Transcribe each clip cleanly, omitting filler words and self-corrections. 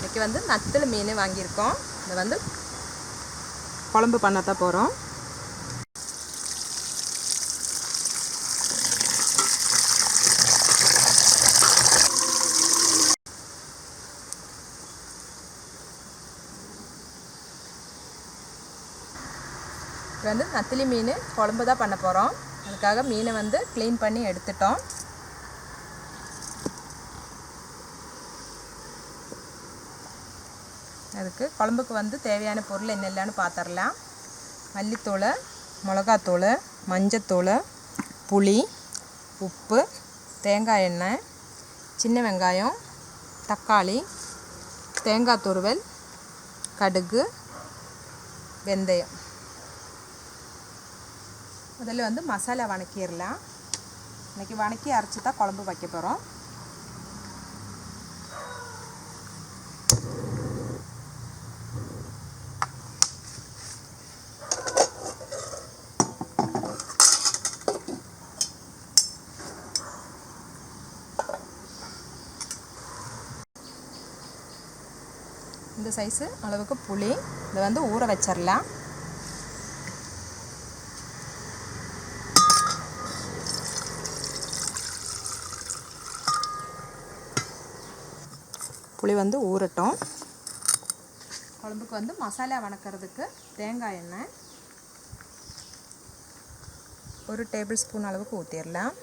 இன்றைக்கி வந்து நத்தல் மீன் வாங்கியிருக்கோம். இதை வந்து குழம்பு பண்ணத்தான் போகிறோம். இது வந்து நத்திலி மீன் குழம்பு தான் பண்ண போகிறோம். அதுக்காக மீனை வந்து க்ளீன் பண்ணி எடுத்துட்டோம். அதுக்கு குழம்புக்கு வந்து தேவையான பொருள் என்னெல்லான்னு பார்த்துடலாம். மல்லித்தூள், மிளகாத்தூள், மஞ்சத்தூள், புளி, உப்பு, தேங்காய் எண்ணெய், சின்ன வெங்காயம், தக்காளி, தேங்காய் துருவல், கடுகு, வெந்தயம். முதல்ல வந்து மசாலா வணக்கிடலாம். இன்றைக்கி வணக்கி அரைச்சி தான் குழம்பு வைக்க போகிறோம். இந்த சைஸு அளவுக்கு புளி இதை வந்து ஊற வச்சிடலாம். புளி வந்து ஊறட்டும். குழம்புக்கு வந்து மசாலா வணக்கிறதுக்கு தேங்காய் எண்ணெய் 1 டேபிள் ஸ்பூன் அளவுக்கு ஊற்றிடலாம்.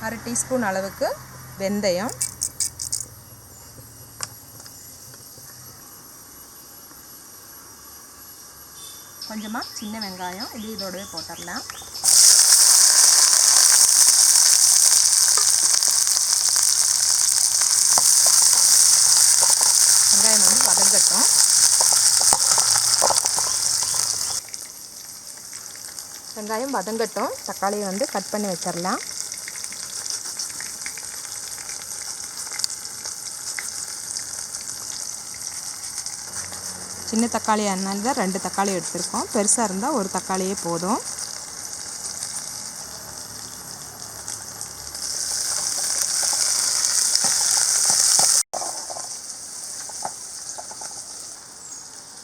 அரை டீஸ்பூன் அளவுக்கு வெந்தயம், கொஞ்சமாக சின்ன வெங்காயம் இது இதோடவே போட்டுடலாம். வெங்காயம் வந்து வதங்கட்டும். வெங்காயம் வதங்கட்டும். தக்காளியை வந்து கட் பண்ணி வச்சிடலாம். சின்ன தக்காளி அதனால தான் 2 தக்காளி எடுத்திருக்கோம். பெருசாக இருந்தால் 1 தக்காளியே போதும்.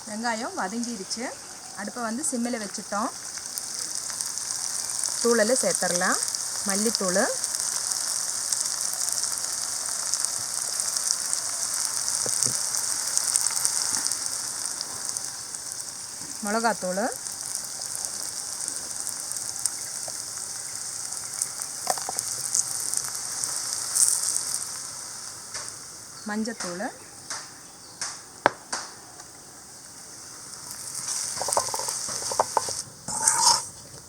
வெங்காயம் வதங்கிடுச்சு. அடுப்பை வந்து சிம்மில் வச்சுட்டோம். தூளெல்லாம் சேர்த்துடலாம். மல்லித்தூள், மிளகாத்தூள், மஞ்சத்தூள்,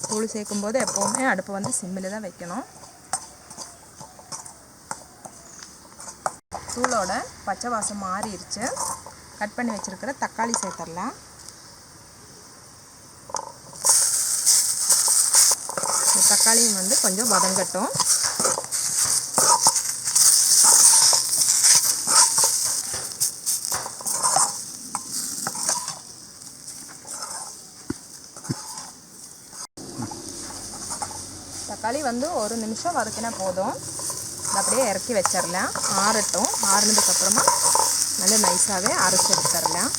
தூள் சேர்க்கும்போது எப்போவுமே அடுப்பை வந்து சிம்மில் தான் வைக்கணும். தூளோட பச்சை வாசம் மாறிடுச்சு. கட் பண்ணி வச்சுருக்கிற தக்காளி சேர்த்துடலாம். தக்காளியும் வந்து கொஞ்சம் வதங்கட்டும். தக்காளி வந்து 1 நிமிஷம் வதக்கினா போதும். அப்படியே இறக்கி வச்சிடலாம். ஆறட்டும். ஆறுனதுக்கப்புறமா நல்லா நைஸாகவே அரைச்சி எடுத்துடலாம்.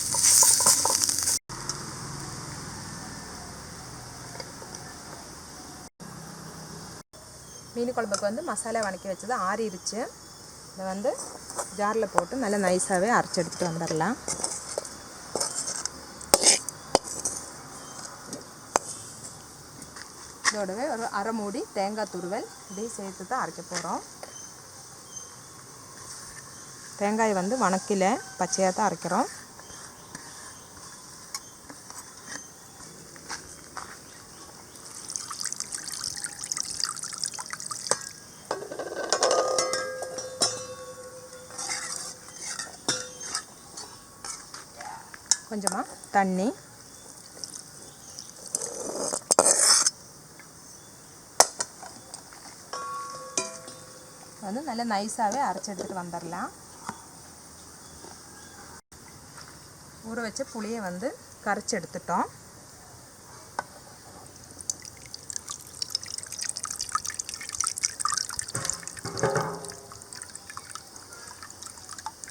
மீன் குழம்புக்கு வந்து மசாலா வணக்கி வச்சது ஆறிடுச்சு. இதை வந்து ஜாரில் போட்டு நல்லா நைஸாகவே அரைச்சி எடுத்துகிட்டு வந்துடலாம். இதோடவே ஒரு அரை மூடி தேங்காய் துருவல் இதையும் சேர்த்து தான் அரைக்க போகிறோம். தேங்காய் வந்து வணக்கில் பச்சையாக தான் அரைக்கிறோம். கொஞ்சமாக தண்ணி, வந்து நல்லா நைஸாகவே அரைச்சி எடுத்துகிட்டு வந்துடலாம். ஊற வச்ச புளியை வந்து கரைச்சி எடுத்துட்டோம்.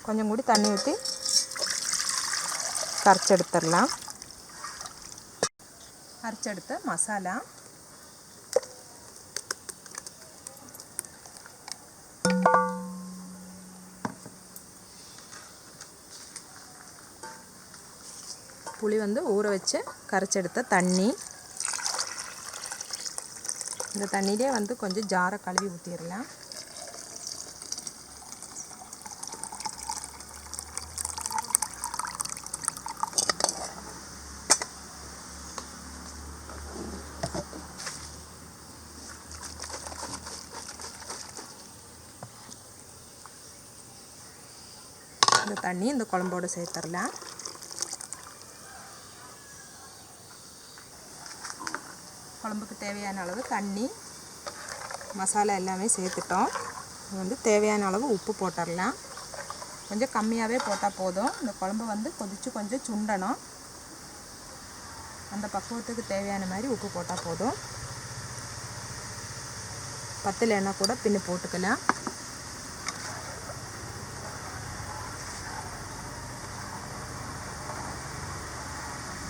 கொஞ்சம் கூடி தண்ணி ஊற்றி கரைச்செடுத்துடலாம். அரைச்செடுத்த மசாலா, புளி வந்து ஊற வச்சு கரைச்செடுத்த தண்ணி, இந்த தண்ணியிலே வந்து கொஞ்சம் ஜாரை கழுவி ஊற்றிடலாம். இந்த தண்ணி இந்த குழம்போடு சேர்த்துடலாம். குழம்புக்கு தேவையான அளவு தண்ணி, மசாலா எல்லாமே சேர்த்துட்டோம். வந்து தேவையான அளவு உப்பு போட்டுடலாம். கொஞ்சம் கம்மியாகவே போட்டால் போதும். இந்த குழம்பு வந்து கொதித்து கொஞ்சம் சுண்டணும். அந்த பக்குவத்துக்கு தேவையான மாதிரி உப்பு போட்டால் போதும். பத்தலைன்னா கூட பின்னு போட்டுக்கலாம்.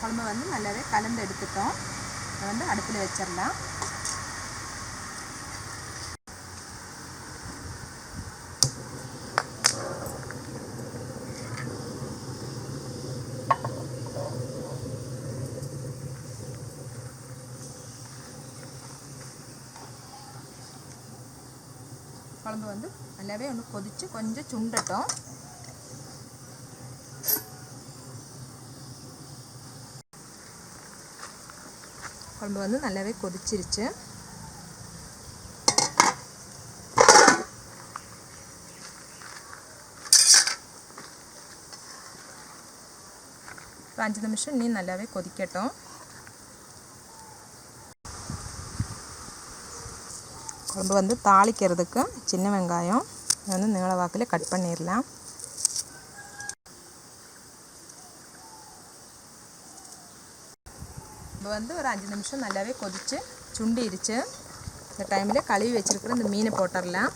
குழம்பு வந்து நல்லாவே கலந்து எடுத்துட்டோம். அதை வந்து அடுப்பில் வச்சிடலாம். குழம்பு வந்து நல்லாவே ஒன்று கொதித்து கொஞ்சம் சுண்டட்டும். குழம்பு வந்து நல்லாவே கொதிச்சிருச்சு. ஒரு 5 நிமிஷம் இன்னும் நல்லாவே கொதிக்கட்டும். குழம்பு வந்து தாளிக்கிறதுக்கு சின்ன வெங்காயம் வந்து நீள வாக்கில் கட் பண்ணிடலாம். இப்போ வந்து ஒரு 5 நிமிஷம் நல்லாவே கொதித்து சுண்டிடுச்சு. இந்த டைமில் கழுவி வச்சுருக்கிற இந்த மீனை போட்டுடலாம்.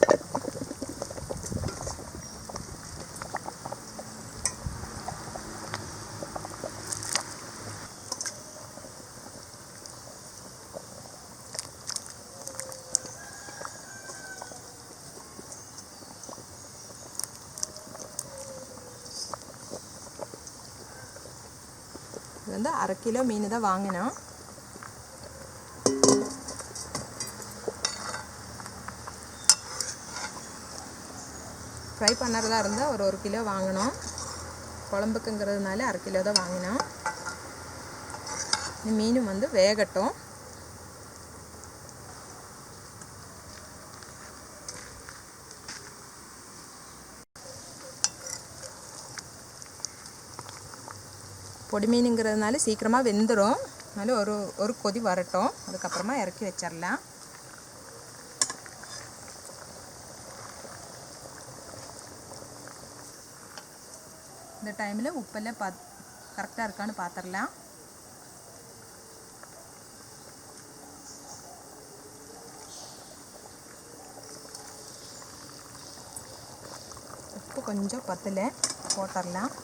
இது வந்து 1/2 கிலோ மீன் தான் வாங்கினோம். ஃப்ரை பண்ணுறதா இருந்தால் ஒரு 1 கிலோ வாங்கினோம். குழம்புக்குங்கிறதுனால 1/2 கிலோ தான் வாங்கினோம். இந்த மீன் வந்து வேகட்டும். பொடி மீனுங்கிறதுனால சீக்கிரமாக வெந்துடும். அதனால ஒரு கொதி வரட்டும். அதுக்கப்புறமா இறக்கி வச்சிடலாம். இந்த டைமில் உப்பெல்லாம் கரெக்டாக இருக்கான்னு பார்த்துடலாம். உப்பு கொஞ்சம் பத்தலை, போட்டுடலாம்.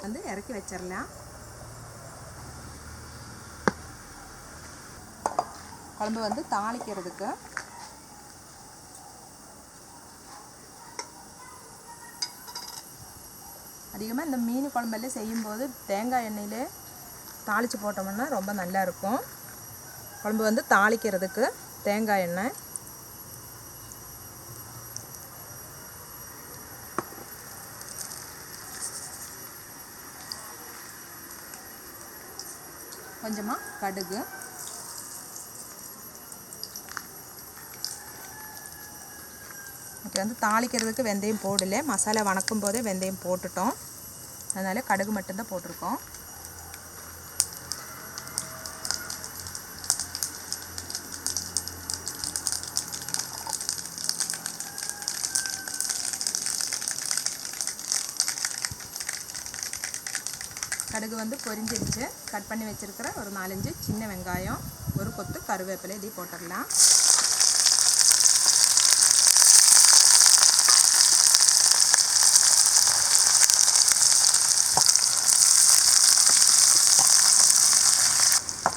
வந்து இறக்கி வச்சிடலாம். குழம்பு வந்து தாளிக்கிறதுக்கு அதிகமாக இந்த மீன் குழம்பெல்லாம் செய்யும்போது தேங்காய் எண்ணெயிலே தாளித்து போட்டோம்னா ரொம்ப நல்லா இருக்கும். குழம்பு வந்து தாளிக்கிறதுக்கு தேங்காய் எண்ணெய், கொஞ்சமாக கடுகு, இப்போ வந்து தாளிக்கிறதுக்கு வெந்தயம் போடல, மசாலா வணக்கும் போதே வெந்தயம் போட்டுட்டோம். அதனால் கடுகு மட்டும்தான் போட்டிருக்கோம். கடுகு வந்து பொரிஞ்சிருச்சு. கட் பண்ணி வச்சுருக்கிற ஒரு 4-5 சின்ன வெங்காயம், ஒரு கொத்து கருவேப்பிலை இதையும் போட்டுடலாம்.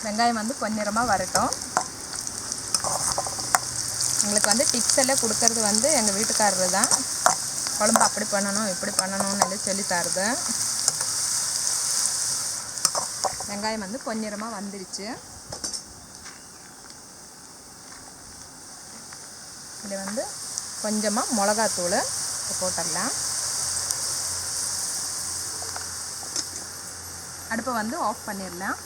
வெங்காயம் வந்து பொன்னிறமாக வரட்டும். உங்களுக்கு வந்து டிப்ஸ் எல்லாம் கொடுக்கறது வந்து எங்கள் வீட்டுக்காரரு தான். குழம்பு அப்படி பண்ணணும் இப்படி பண்ணணும்னு எல்லாம் சொல்லி தருது. வெங்காயம் வந்து பொன்னிறமாக வந்துருச்சு. இதில் வந்து கொஞ்சமாக மிளகாத்தூள் போட்டுடலாம். அடுப்பை வந்து ஆஃப் பண்ணிடலாம்.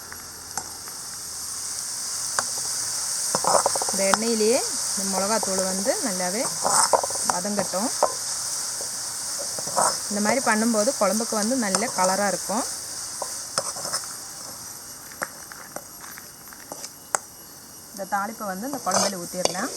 இந்த எண்ணெயிலேயே இந்த மிளகாத்தூள் வந்து நல்லாவே வதங்கட்டும். இந்த மாதிரி பண்ணும்போது குழம்புக்கு வந்து நல்ல கலராக இருக்கும். இந்த தாளிப்பை வந்து இந்த குழம்புல ஊற்றிடலாம்.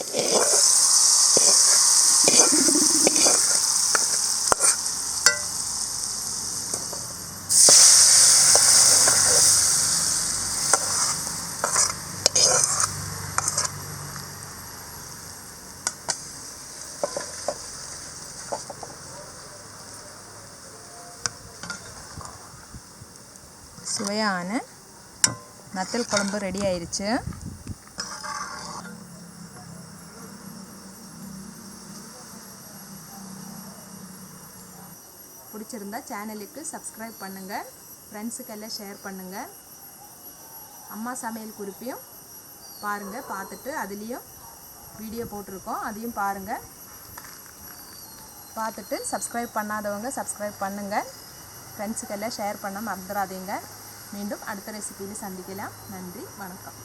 சுவையான நத்தல் குழம்பு ரெடி ஆயிடுச்சு. பிடிச்சிருந்தா சேனலுக்கு சப்ஸ்கிரைப் பண்ணுங்கள், ஃப்ரெண்ட்ஸுக்கெல்லாம் ஷேர் பண்ணுங்கள். அம்மா சமையல் குறிப்பையும் பாருங்கள், பார்த்துட்டு அதுலேயும் வீடியோ போட்டிருக்கோம், அதையும் பாருங்கள். பார்த்துட்டு சப்ஸ்கிரைப் பண்ணாதவங்க சப்ஸ்கிரைப் பண்ணுங்கள். ஃப்ரெண்ட்ஸுக்கெல்லாம் ஷேர் பண்ண மறந்துடாதீங்க. மீண்டும் அடுத்த ரெசிபியில் சந்திக்கலாம். நன்றி, வணக்கம்.